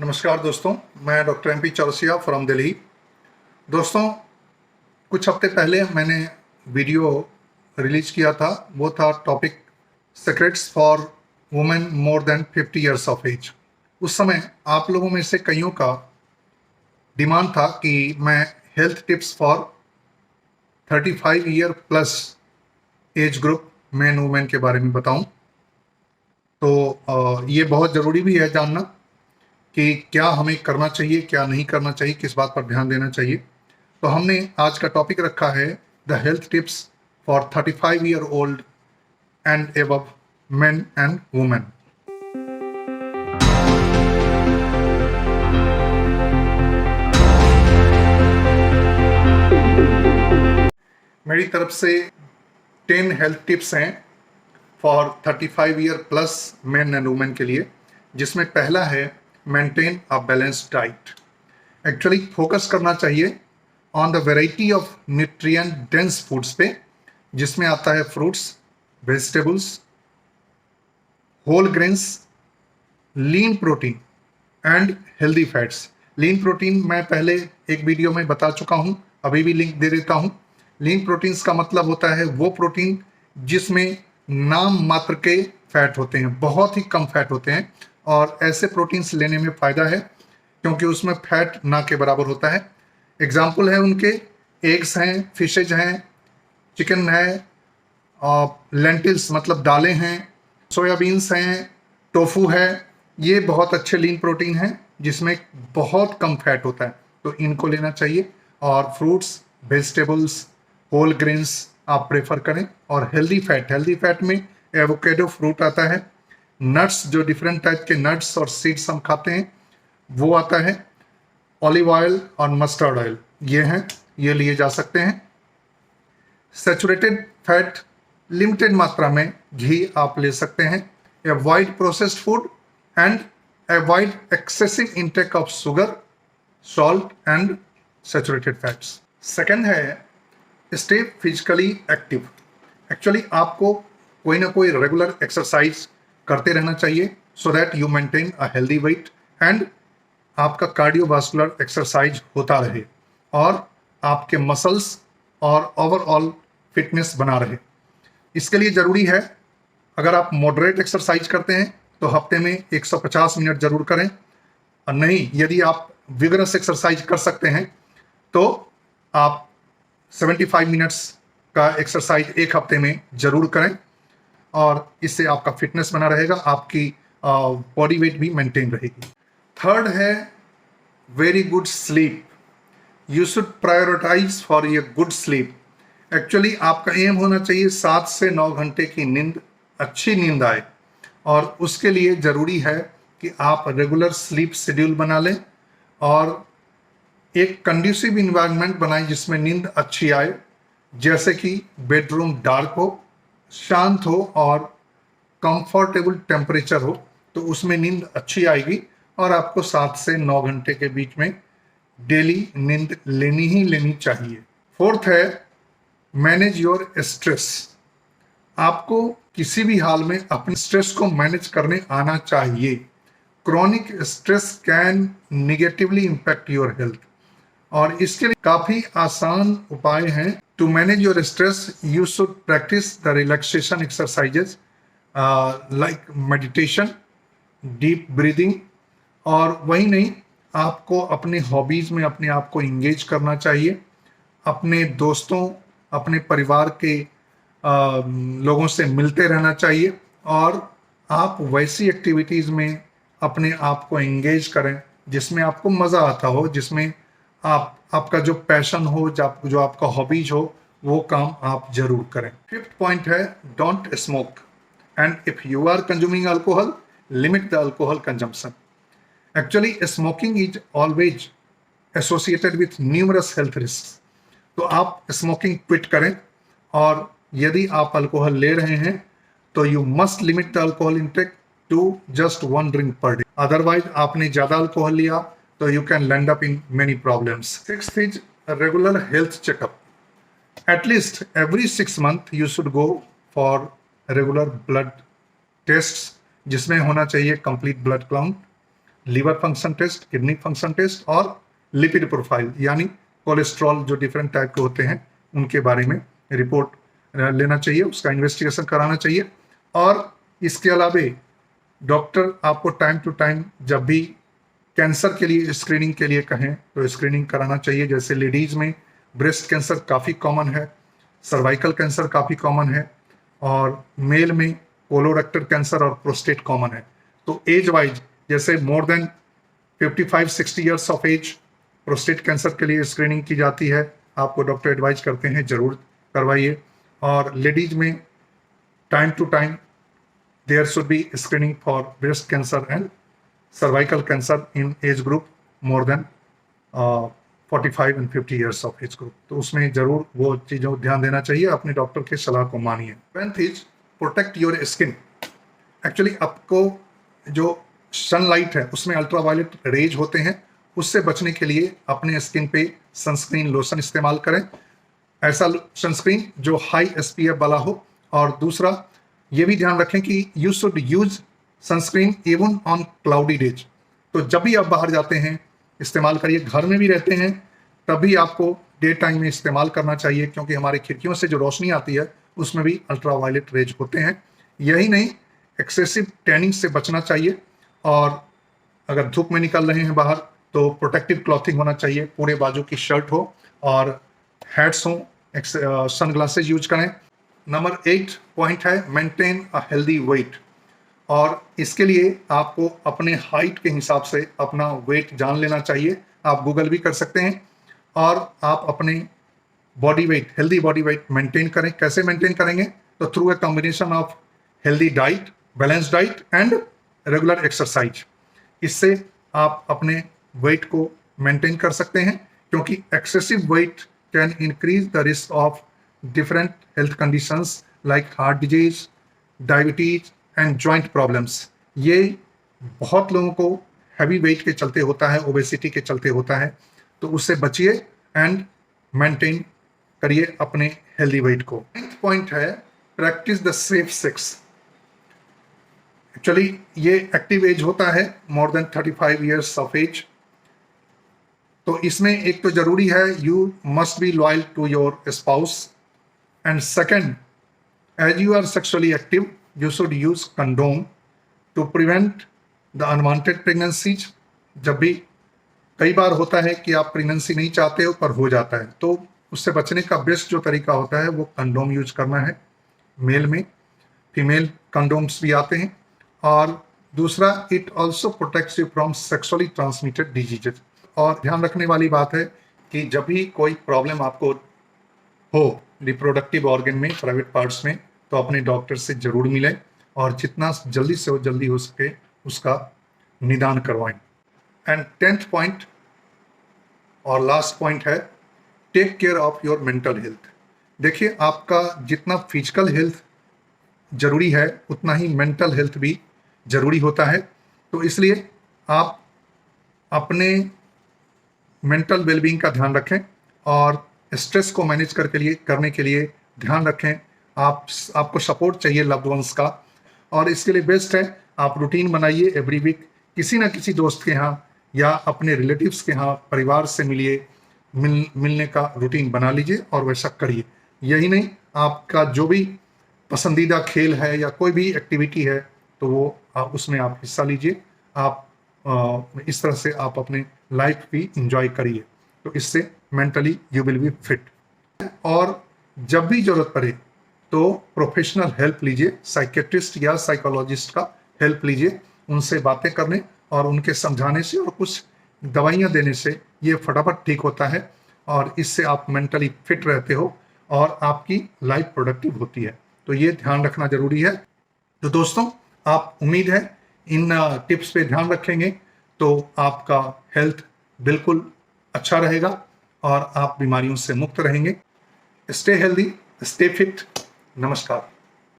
नमस्कार दोस्तों, मैं doctor M P Chaurasia from Delhi. दोस्तों, कुछ हफ्ते पहले मैंने वीडियो रिलीज किया था। वो था topic secrets for women more than 50 years of age. उस समय आप लोगों में से कईयों का डिमांड था कि मैं health tips for 35 year plus age group man women के बारे में बताऊं। तो ये बहुत ज़रूरी भी है जानना कि क्या हमें करना चाहिए, क्या नहीं करना चाहिए, किस बात पर ध्यान देना चाहिए। तो हमने आज का टॉपिक रखा है the health tips for 35 year old and above men and women. मेरी तरफ से 10 हेल्थ टिप्स हैं for 35 year plus men and women के लिए, जिसमें पहला है maintain a balanced diet. Actually focus करना चाहिए on the variety of nutrient dense foods पे, जिसमें आता है fruits, vegetables, whole grains, lean protein and healthy fats. Lean protein मैं पहले एक वीडियो में बता चुका हूं, अभी भी लिंक दे देता हूं। लीन प्रोटीन्स का मतलब होता है वो प्रोटीन जिसमें नाम मात्र के फैट होते हैं, बहुत ही कम फैट होते हैं, और ऐसे प्रोटीन्स लेने में फ़ायदा है क्योंकि उसमें फैट ना के बराबर होता है। एग्जाम्पल है उनके एग्स हैं, फिशेज हैं, चिकन है, और लेंटिल्स मतलब दालें हैं, सोयाबीन्स हैं, टोफू है। ये बहुत अच्छे लीन प्रोटीन हैं जिसमें बहुत कम फैट होता है, तो इनको लेना चाहिए। और फ्रूट्स, वेजिटेबल्स, होल ग्रेन्स आप प्रेफर करें। और हेल्दी फैट में एवोकेडो फ्रूट आता है, नट्स जो डिफरेंट टाइप के नट्स और सीड्स हम खाते हैं वो आता है, ऑलिव ऑयल और मस्टर्ड ऑयल ये हैं, ये लिए जा सकते हैं। सैचुरेटेड फैट लिमिटेड मात्रा में घी आप ले सकते हैं। Avoid processed food and avoid excessive intake of sugar, salt and saturated fats. Second है स्टे फिजिकली एक्टिव। एक्चुअली आपको कोई ना कोई रेगुलर एक्सरसाइज करते रहना चाहिए so that you maintain a healthy weight and आपका कार्डियोवास्कुलर एक्सरसाइज होता रहे और आपके मसल्स और ओवरऑल फिटनेस बना रहे। इसके लिए ज़रूरी है, अगर आप मॉडरेट एक्सरसाइज करते हैं तो हफ्ते में 150 मिनट जरूर करें, और नहीं यदि आप विगरस एक्सरसाइज कर सकते हैं तो आप 75 मिनट्स का एक्सरसाइज एक हफ्ते में जरूर करें, और इससे आपका फिटनेस बना रहेगा, आपकी बॉडी वेट भी मेंटेन रहेगी। थर्ड है very good sleep. You should prioritise for a good sleep. Actually आपका एम होना चाहिए 7 से 9 घंटे की नींद, अच्छी नींद आए, और उसके लिए ज़रूरी है कि आप रेगुलर स्लीप शेड्यूल बना लें और एक कंड्यूसिव इन्वायरमेंट बनाएं जिसमें नींद अच्छी आए, जैसे कि बेडरूम डार्क हो, शांत हो और कंफर्टेबल टेम्परेचर हो, तो उसमें नींद अच्छी आएगी और आपको 7 से 9 घंटे के बीच में डेली नींद लेनी ही लेनी चाहिए। फोर्थ है मैनेज योर स्ट्रेस। आपको किसी भी हाल में अपने स्ट्रेस को मैनेज करने आना चाहिए। Chronic stress can negatively impact your health, और इसके लिए काफ़ी आसान उपाय हैं। To manage your stress you should practise the relaxation exercises like meditation, deep breathing, और वही नहीं, आपको अपने हॉबीज़ में अपने आप को इंगेज करना चाहिए, अपने दोस्तों, अपने परिवार के लोगों से मिलते रहना चाहिए, और आप वैसी एक्टिविटीज़ में अपने आप को इंगेज करें जिसमें आपको मज़ा आता हो, जिसमें आपका जो पैशन हो, जो आपका हॉबीज हो, वो काम आप जरूर करें। फिफ्थ पॉइंट है don't smoke, and if you are consuming alcohol limit the alcohol consumption. Actually smoking is always associated with numerous health risk, तो आप स्मोकिंग क्विट करें, और यदि आप अल्कोहल ले रहे हैं तो you must limit the alcohol intake to just 1 drink per day, otherwise आपने ज़्यादा अल्कोहल लिया तो you can land up in many problems. Sixth is a regular health checkup. At least every 6 months you should go for regular blood tests, जिसमें होना चाहिए complete blood count, liver function test, kidney function test और lipid profile यानी cholesterol जो different type के होते हैं उनके बारे में रिपोर्ट लेना चाहिए, उसका इन्वेस्टिगेशन कराना चाहिए। और इसके अलावा डॉक्टर आपको टाइम टू टाइम जब भी कैंसर के लिए स्क्रीनिंग के लिए कहें तो स्क्रीनिंग कराना चाहिए। जैसे लेडीज में ब्रेस्ट कैंसर काफ़ी कॉमन है, सर्वाइकल कैंसर काफ़ी कॉमन है और मेल में कोलोरेक्टल कैंसर और प्रोस्टेट कॉमन है। तो एज वाइज जैसे more than 55-60 years of age prostate cancer के लिए स्क्रीनिंग की जाती है, आपको डॉक्टर एडवाइज करते हैं ज़रूर करवाइए। और लेडीज में time to time there should be screening for breast cancer and cervical cancer in age group more than 45 and 50 years of age group. तो उसमें ज़रूर वो चीज़ों को ध्यान देना चाहिए, अपने डॉक्टर के सलाह को मानिए। 10th is protect your skin. Actually आपको जो सनलाइट है उसमें अल्ट्रावायलेट रेज होते हैं, उससे बचने के लिए अपने स्किन पे सनस्क्रीन लोशन इस्तेमाल करें, ऐसा सनस्क्रीन जो हाई SPF वाला हो। और दूसरा ये भी ध्यान रखें कि you should use sunscreen even on cloudy days. तो जब भी आप बाहर जाते हैं इस्तेमाल करिए, घर में भी रहते हैं तभी आपको डे टाइम में इस्तेमाल करना चाहिए, क्योंकि हमारे खिड़कियों से जो रोशनी आती है उसमें भी अल्ट्रावायलेट रेज होते हैं। यही नहीं, एक्सेसिव टैनिंग से बचना चाहिए और अगर धूप में निकल रहे हैं बाहर तो प्रोटेक्टिव क्लॉथिंग होना चाहिए, पूरे बाजू की शर्ट हो और हैट्स हो, सनग्लासेज यूज करें। नंबर 8 पॉइंट है मेंटेन अ हेल्दी वेट। और इसके लिए आपको अपने हाइट के हिसाब से अपना वेट जान लेना चाहिए। आप गूगल भी कर सकते हैं और आप अपने body weight, healthy body weight maintain करें। कैसे मेंटेन करेंगे? तो through a combination of healthy diet, balance diet and regular exercise. इससे आप अपने वेट को मेंटेन कर सकते हैं, क्योंकि excessive wait can increase the risk of different health conditions like heart disease, diabetes and joint problems. ये बहुत लोगों को हैवी वेट के चलते होता है, ओबेसिटी के चलते होता है, तो उससे बचिए एंड मेंटेन करिए अपने हेल्दी वेट को। नेक्स्ट पॉइंट है practise the safe sex. Actually ये एक्टिव एज होता है more than 35 years of age. तो इसमें एक तो जरूरी है you must be loyal to your spouse and second, as you are sexually active you should use condom to prevent the unwanted pregnancies. जब भी कई बार होता है कि आप प्रेगनेंसी नहीं चाहते हो पर हो जाता है, तो उससे बचने का बेस्ट जो तरीका होता है वो कंडोम यूज करना है। मेल में फीमेल कंडोम्स भी आते हैं। और दूसरा, it also protects you from sexually transmitted diseases. और ध्यान रखने वाली बात है कि जब भी कोई प्रॉब्लम आपको हो रिप्रोडक्टिव ऑर्गन में, प्राइवेट पार्ट्स में, तो अपने डॉक्टर से जरूर मिलें और जितना जल्दी से जल्दी हो सके उसका निदान करवाएं। एंड 10th पॉइंट और लास्ट पॉइंट है take care of your mental health. देखिए, आपका जितना फिजिकल हेल्थ जरूरी है उतना ही मेंटल हेल्थ भी जरूरी होता है। तो इसलिए आप अपने मेंटल वेलबींग का ध्यान रखें और स्ट्रेस को मैनेज करने के लिए ध्यान रखें। आपको सपोर्ट चाहिए लव्ड वंस का, और इसके लिए बेस्ट है आप रूटीन बनाइए। एवरी वीक किसी ना किसी दोस्त के यहाँ या अपने रिलेटिव्स के यहाँ, परिवार से मिलिए, मिलने का रूटीन बना लीजिए और वैसा करिए। यही नहीं, आपका जो भी पसंदीदा खेल है या कोई भी एक्टिविटी है तो वो उसमें आप हिस्सा लीजिए। आप इस तरह से आप अपने लाइफ भी इंजॉय करिए, तो इससे mentally you will be fit. और जब भी जरूरत पड़े तो प्रोफेशनल हेल्प लीजिए, साइकेट्रिस्ट या साइकोलॉजिस्ट का हेल्प लीजिए। उनसे बातें करने और उनके समझाने से और कुछ दवाइयाँ देने से ये फटाफट ठीक होता है और इससे आप मेंटली फिट रहते हो और आपकी लाइफ प्रोडक्टिव होती है। तो ये ध्यान रखना जरूरी है। तो दोस्तों, आप उम्मीद है इन टिप्स पे ध्यान रखेंगे तो आपका हेल्थ बिल्कुल अच्छा रहेगा और आप बीमारियों से मुक्त रहेंगे। Stay healthy, stay fit. नमस्कार।